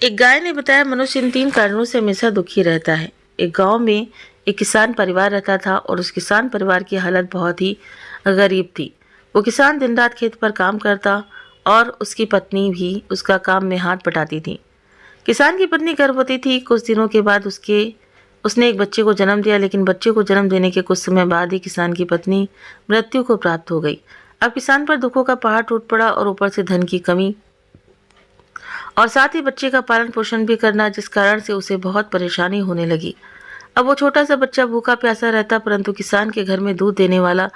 एक गाय ने बताया, मनुष्य इन 3 कारणों से हमेशा दुखी रहता है। एक गांव में एक किसान परिवार रहता था और उस किसान परिवार की हालत बहुत ही गरीब थी। वो किसान दिन रात खेत पर काम करता और उसकी पत्नी भी उसका काम में हाथ बटाती थी। किसान की पत्नी गर्भवती थी। कुछ दिनों के बाद उसने एक बच्चे को जन्म दिया, लेकिन बच्चे को जन्म देने के कुछ समय बाद ही किसान की पत्नी मृत्यु को प्राप्त हो गई। अब किसान पर दुखों का पहाड़ टूट पड़ा और ऊपर से धन की कमी और साथ ही बच्चे का पालन पोषण भी करना, जिस कारण से उसे बहुत परेशानी होने लगी। अब वो छोटा सा बच्चा भूखा प्यासा रहता, परंतु किसान के घर में दूध देने वाला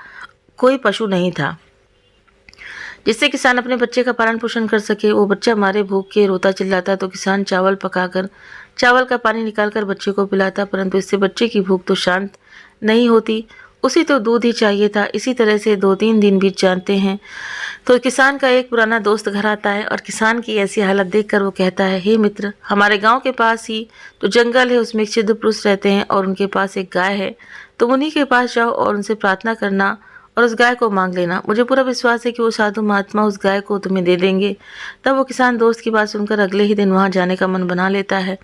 कोई पशु नहीं था जिससे किसान अपने बच्चे का पालन पोषण कर सके। वो बच्चा मारे भूख के रोता चिल्लाता तो किसान चावल पकाकर चावल का पानी निकालकर बच्चे को पिलाता, परंतु इससे बच्चे की भूख तो शांत नहीं होती, उसे तो दूध ही चाहिए था। इसी तरह से 2-3 दिन बीत जाते हैं तो किसान का एक पुराना दोस्त घर आता है और किसान की ऐसी हालत देखकर वो कहता है, हे मित्र, हमारे गांव के पास ही तो जंगल है, उसमें एक सिद्ध पुरुष रहते हैं और उनके पास एक गाय है। तुम उन्हीं के पास जाओ और उनसे प्रार्थना करना और उस गाय को मांग लेना। मुझे पूरा विश्वास है कि वो साधु महात्मा उस गाय को तुम्हें दे देंगे। तब वो किसान दोस्त की बात सुनकर अगले ही दिन वहाँ जाने का मन बना लेता है।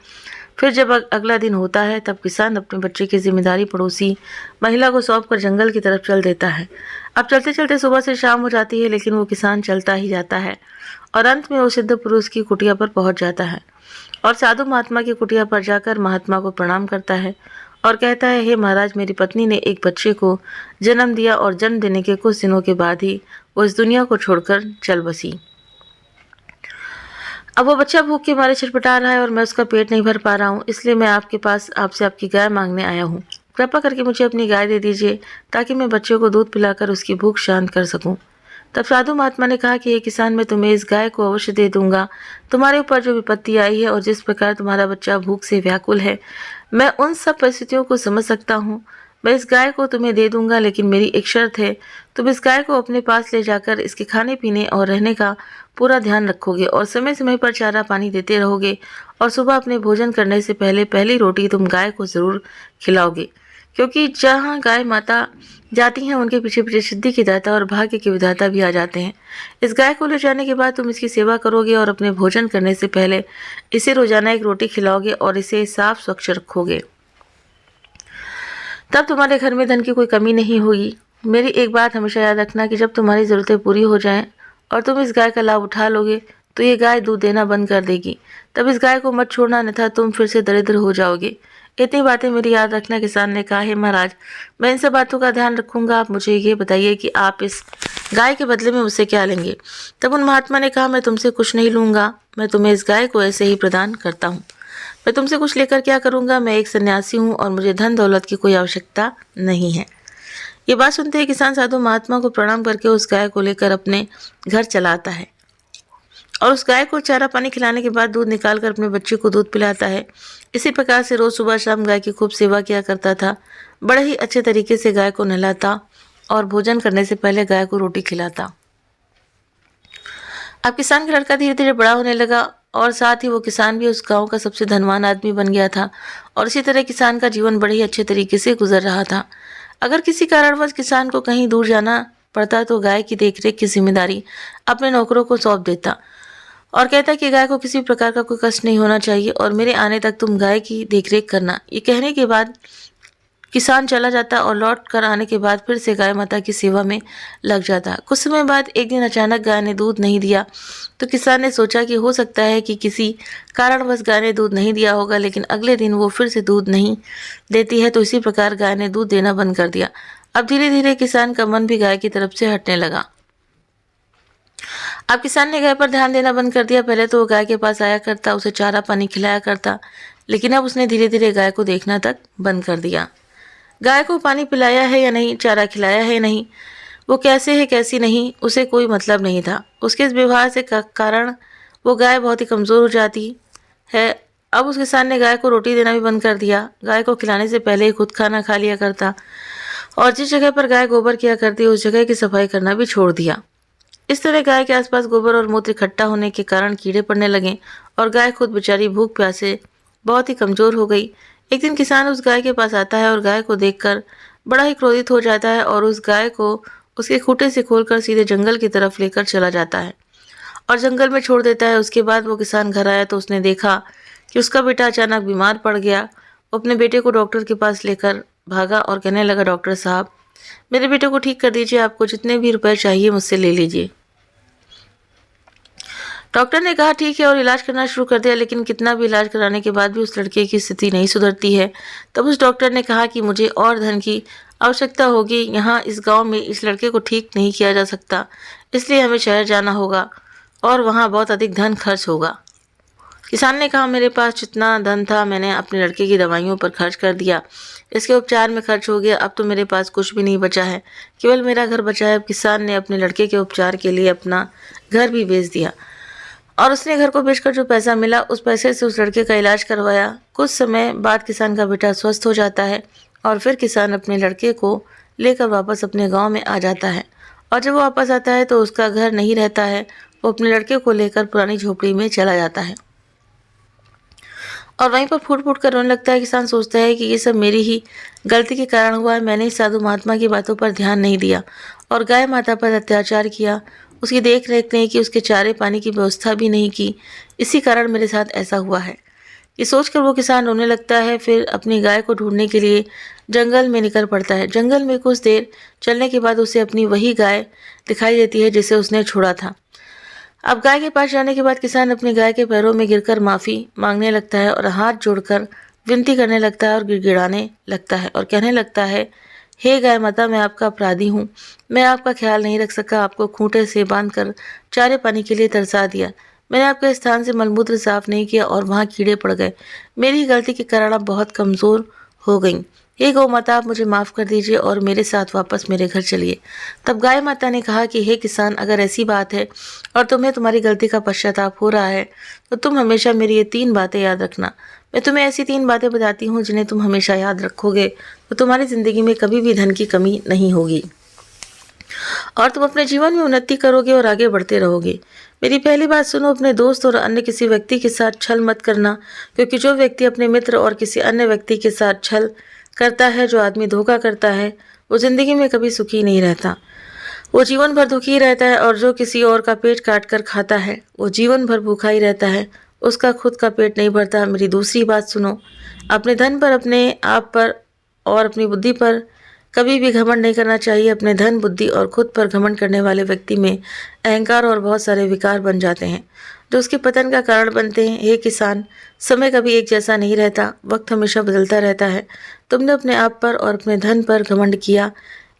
फिर जब अगला दिन होता है तब किसान अपने बच्चे की जिम्मेदारी पड़ोसी महिला को सौंपकर जंगल की तरफ चल देता है। अब चलते चलते सुबह से शाम हो जाती है, लेकिन वो किसान चलता ही जाता है और अंत में वो सिद्ध पुरुष की कुटिया पर पहुंच जाता है और साधु महात्मा की कुटिया पर जाकर महात्मा को प्रणाम करता है और कहता है, हे महाराज, मेरी पत्नी ने एक बच्चे को जन्म दिया और जन्म देने के कुछ दिनों के बाद ही वो इस दुनिया को छोड़कर चल बसी। अब वो बच्चा भूख के मारे छटपटा रहा है और मैं उसका पेट नहीं भर पा रहा हूँ, इसलिए मैं आपके पास आपसे आपकी गाय मांगने आया हूँ। कृपा करके मुझे अपनी गाय दे दीजिए ताकि मैं बच्चे को दूध पिलाकर उसकी भूख शांत कर सकूं। तब साधु महात्मा ने कहा कि ये किसान, मैं तुम्हें इस गाय को अवश्य दे दूंगा। तुम्हारे ऊपर जो विपत्ति आई है और जिस प्रकार तुम्हारा बच्चा भूख से व्याकुल है, मैं उन सब परिस्थितियों को समझ सकता हूँ। मैं इस गाय को तुम्हें दे दूंगा, लेकिन मेरी एक शर्त है। तुम इस गाय को अपने पास ले जाकर इसके खाने पीने और रहने का पूरा ध्यान रखोगे और समय समय पर चारा पानी देते रहोगे और सुबह अपने भोजन करने से पहले पहली रोटी तुम गाय को ज़रूर खिलाओगे, क्योंकि जहाँ गाय माता जाती हैं उनके पीछे पीछे सिद्धि की दाता और भाग्य के विधाता भी आ जाते हैं। इस गाय को ले जाने के बाद तुम इसकी सेवा करोगे और अपने भोजन करने से पहले इसे रोजाना एक रोटी खिलाओगे और इसे साफ स्वच्छ रखोगे। तब तुम्हारे घर में धन की कोई कमी नहीं होगी। मेरी एक बात हमेशा याद रखना कि जब तुम्हारी ज़रूरतें पूरी हो जाएं और तुम इस गाय का लाभ उठा लोगे तो ये गाय दूध देना बंद कर देगी। तब इस गाय को मत छोड़ना, अन्यथा तुम फिर से दरिद्र हो जाओगे। इतनी बातें मेरी याद रखना। किसान ने कहा, हे महाराज, मैं इन सब बातों का ध्यान रखूंगा। आप मुझे ये बताइए कि आप इस गाय के बदले में मुझसे क्या लेंगे। तब उन महात्मा ने कहा, मैं तुमसे कुछ नहीं लूँगा, मैं तुम्हें इस गाय को ऐसे ही प्रदान करता हूँ। मैं तुमसे कुछ लेकर क्या करूँगा, मैं एक सन्यासी हूँ और मुझे धन दौलत की कोई आवश्यकता नहीं है। ये बात सुनते ही किसान साधु महात्मा को प्रणाम करके उस गाय को लेकर अपने घर चला आता है और उस गाय को चारा पानी खिलाने के बाद दूध निकालकर अपने बच्चे को दूध पिलाता है। इसी प्रकार से रोज सुबह शाम गाय की खूब सेवा किया करता था। बड़े ही अच्छे तरीके से गाय को नहलाता और भोजन करने से पहले गाय को रोटी खिलाता। अब किसान का लड़का धीरे धीरे बड़ा होने लगा और साथ ही वो किसान भी उस गांव का सबसे धनवान आदमी बन गया था और इसी तरह किसान का जीवन बड़े ही अच्छे तरीके से गुजर रहा था। अगर किसी कारणवश किसान को कहीं दूर जाना पड़ता तो गाय की देखरेख की जिम्मेदारी अपने नौकरों को सौंप देता और कहता कि गाय को किसी प्रकार का कोई कष्ट नहीं होना चाहिए और मेरे आने तक तुम गाय की देखरेख करना। ये कहने के बाद किसान चला जाता और लौट कर आने के बाद फिर से गाय माता की सेवा में लग जाता। कुछ समय बाद एक दिन अचानक गाय ने दूध नहीं दिया तो किसान ने सोचा कि हो सकता है कि किसी कारणवश गाय ने दूध नहीं दिया होगा, लेकिन अगले दिन वो फिर से दूध नहीं देती है, तो इसी प्रकार गाय ने दूध देना बंद कर दिया। अब धीरे धीरे किसान का मन भी गाय की तरफ से हटने लगा। अब किसान ने गाय पर ध्यान देना बंद कर दिया। पहले तो वो गाय के पास आया करता, उसे चारा पानी खिलाया करता, लेकिन अब उसने धीरे धीरे गाय को देखना तक बंद कर दिया। गाय को पानी पिलाया है या नहीं, चारा खिलाया है नहीं, वो कैसे है कैसी नहीं, उसे कोई मतलब नहीं था। उसके इस व्यवहार से कारण वो गाय बहुत ही कमज़ोर हो जाती है। अब उस किसान ने गाय को रोटी देना भी बंद कर दिया। गाय को खिलाने से पहले ही खुद खाना खा लिया करता और जिस जगह पर गाय गोबर किया करती उस जगह की सफाई करना भी छोड़ दिया। इस तरह गाय के आसपास गोबर और मूत्र इकट्ठा होने के कारण कीड़े पड़ने लगे और गाय खुद बेचारी भूख प्यासे बहुत ही कमज़ोर हो गई। एक दिन किसान उस गाय के पास आता है और गाय को देखकर बड़ा ही क्रोधित हो जाता है और उस गाय को उसके खूंटे से खोलकर सीधे जंगल की तरफ लेकर चला जाता है और जंगल में छोड़ देता है। उसके बाद वो किसान घर आया तो उसने देखा कि उसका बेटा अचानक बीमार पड़ गया। वो अपने बेटे को डॉक्टर के पास लेकर भागा और कहने लगा, डॉक्टर साहब, मेरे बेटे को ठीक कर दीजिए, आपको जितने भी रुपए चाहिए मुझसे ले लीजिए। डॉक्टर ने कहा ठीक है और इलाज करना शुरू कर दिया, लेकिन कितना भी इलाज कराने के बाद भी उस लड़के की स्थिति नहीं सुधरती है। तब उस डॉक्टर ने कहा कि मुझे और धन की आवश्यकता होगी, यहाँ इस गांव में इस लड़के को ठीक नहीं किया जा सकता, इसलिए हमें शहर जाना होगा और वहाँ बहुत अधिक धन खर्च होगा। किसान ने कहा, मेरे पास जितना धन था मैंने अपने लड़के की दवाइयों पर खर्च कर दिया, इसके उपचार में खर्च हो गया, अब तो मेरे पास कुछ भी नहीं बचा है, केवल मेरा घर बचा है। अब किसान ने अपने लड़के के उपचार के लिए अपना घर भी बेच दिया और उसने घर को बेचकर जो पैसा मिला उस पैसे से उस लड़के का इलाज करवाया। कुछ समय बाद किसान का बेटा स्वस्थ हो जाता है और फिर किसान अपने लड़के को लेकर वापस अपने गांव में आ जाता है। और जब वो वापस आता है तो उसका घर नहीं रहता है, वो अपने लड़के को लेकर पुरानी झोपड़ी में चला जाता है और वहीं पर फूट फूट कर रोने लगता है। किसान सोचता है कि ये सब मेरी ही गलती के कारण हुआ है, मैंने साधु महात्मा की बातों पर ध्यान नहीं दिया और गाय माता पर अत्याचार किया, उसकी देख रेख नहीं की, उसके चारे पानी की व्यवस्था भी नहीं की, इसी कारण मेरे साथ ऐसा हुआ है। ये सोचकर वो किसान रोने लगता है। फिर अपनी गाय को ढूंढने के लिए जंगल में निकल पड़ता है। जंगल में कुछ देर चलने के बाद उसे अपनी वही गाय दिखाई देती है जिसे उसने छोड़ा था। अब गाय के पास जाने के बाद किसान अपनी गाय के पैरों में गिरकर माफ़ी मांगने लगता है और हाथ जोड़कर विनती करने लगता है और गिड़गिड़ाने लगता है और कहने लगता है, हे गाय माता, मैं आपका अपराधी हूँ, मैं आपका ख्याल नहीं रख सका, आपको खूंटे से बांधकर चारे पानी के लिए तरसा दिया, मैंने आपके स्थान से मलमूत्र साफ नहीं किया और वहाँ कीड़े पड़ गए, मेरी गलती के कारण आप बहुत कमज़ोर हो गई, हे गौ माता, आप मुझे माफ़ कर दीजिए और मेरे साथ वापस मेरे घर चलिए। तब गाय माता ने कहा कि हे किसान, अगर ऐसी बात है और तुम्हें तुम्हारी गलती का पश्चाताप हो रहा है तो तुम हमेशा मेरी ये 3 बातें याद रखना। मैं तुम्हें ऐसी 3 बातें बताती हूँ जिन्हें तुम हमेशा याद रखोगे तो तुम्हारी ज़िंदगी में कभी भी धन की कमी नहीं होगी और तुम अपने जीवन में उन्नति करोगे और आगे बढ़ते रहोगे। मेरी पहली बात सुनो, अपने दोस्त और अन्य किसी व्यक्ति के साथ छल मत करना, क्योंकि जो व्यक्ति अपने मित्र और किसी अन्य व्यक्ति के साथ छल करता है, जो आदमी धोखा करता है, वो ज़िंदगी में कभी सुखी नहीं रहता, वो जीवन भर दुखी रहता है। और जो किसी और का पेट काट कर खाता है वो जीवन भर भूखा ही रहता है, उसका खुद का पेट नहीं भरता। मेरी दूसरी बात सुनो, अपने धन पर, अपने आप पर और अपनी बुद्धि पर कभी भी घमंड नहीं करना चाहिए। अपने धन, बुद्धि और खुद पर घमंड करने वाले व्यक्ति में अहंकार और बहुत सारे विकार बन जाते हैं जो उसके पतन का कारण बनते हैं। हे किसान, समय कभी एक जैसा नहीं रहता, वक्त हमेशा बदलता रहता है। तुमने अपने आप पर और अपने धन पर घमंड किया,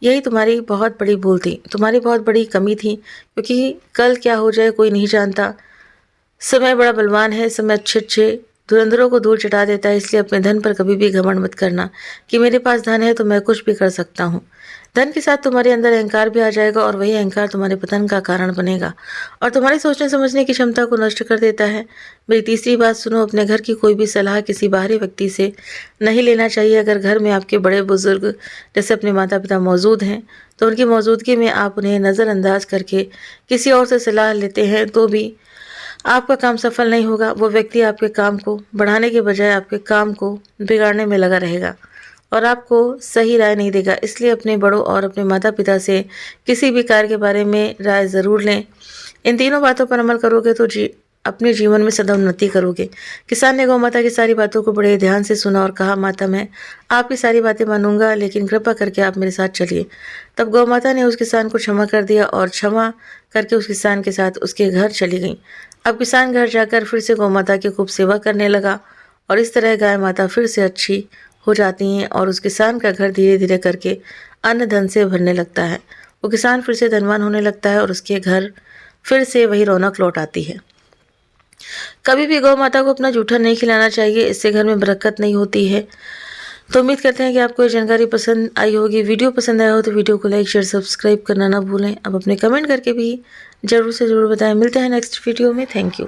यही तुम्हारी बहुत बड़ी भूल थी, तुम्हारी बहुत बड़ी कमी थी, क्योंकि कल क्या हो जाए कोई नहीं जानता। समय बड़ा बलवान है, समय अच्छे धुरंधरों को धूल चटा देता है, इसलिए अपने धन पर कभी भी घमंड मत करना कि मेरे पास धन है तो मैं कुछ भी कर सकता हूँ। धन के साथ तुम्हारे अंदर अहंकार भी आ जाएगा और वही अहंकार तुम्हारे पतन का कारण बनेगा और तुम्हारी सोचने समझने की क्षमता को नष्ट कर देता है। मेरी तीसरी बात सुनो, अपने घर की कोई भी सलाह किसी बाहरी व्यक्ति से नहीं लेना चाहिए। अगर घर में आपके बड़े बुजुर्ग जैसे अपने माता पिता मौजूद हैं तो उनकी मौजूदगी में आप उन्हें नज़रअंदाज करके किसी और से सलाह लेते हैं तो भी आपका काम सफल नहीं होगा। वो व्यक्ति आपके काम को बढ़ाने के बजाय आपके काम को बिगाड़ने में लगा रहेगा और आपको सही राय नहीं देगा। इसलिए अपने बड़ों और अपने माता पिता से किसी भी कार्य के बारे में राय ज़रूर लें। इन तीनों बातों पर अमल करोगे तो अपने जीवन में सदा उन्नति करोगे। किसान ने गौ माता की सारी बातों को बड़े ध्यान से सुना और कहा, माता, मैं आपकी सारी बातें मानूंगा, लेकिन कृपा करके आप मेरे साथ चलिए। तब गौ माता ने उस किसान को क्षमा कर दिया और क्षमा करके उस किसान के साथ उसके घर चली गई। अब किसान घर जाकर फिर से गौ माता की खूब सेवा करने लगा और इस तरह गाय माता फिर से अच्छी हो जाती हैं और उस किसान का घर धीरे धीरे करके अन्न धन से भरने लगता है। वो किसान फिर से धनवान होने लगता है और उसके घर फिर से वही रौनक लौट आती है। कभी भी गौ माता को अपना जूठा नहीं खिलाना चाहिए, इससे घर में बरकत नहीं होती है। तो उम्मीद करते हैं कि आपको ये जानकारी पसंद आई होगी। वीडियो पसंद आया हो तो वीडियो को लाइक, शेयर, सब्सक्राइब करना ना भूलें। अब अपने कमेंट करके भी ज़रूर से ज़रूर बताएं। मिलते हैं नेक्स्ट वीडियो में। Thank you.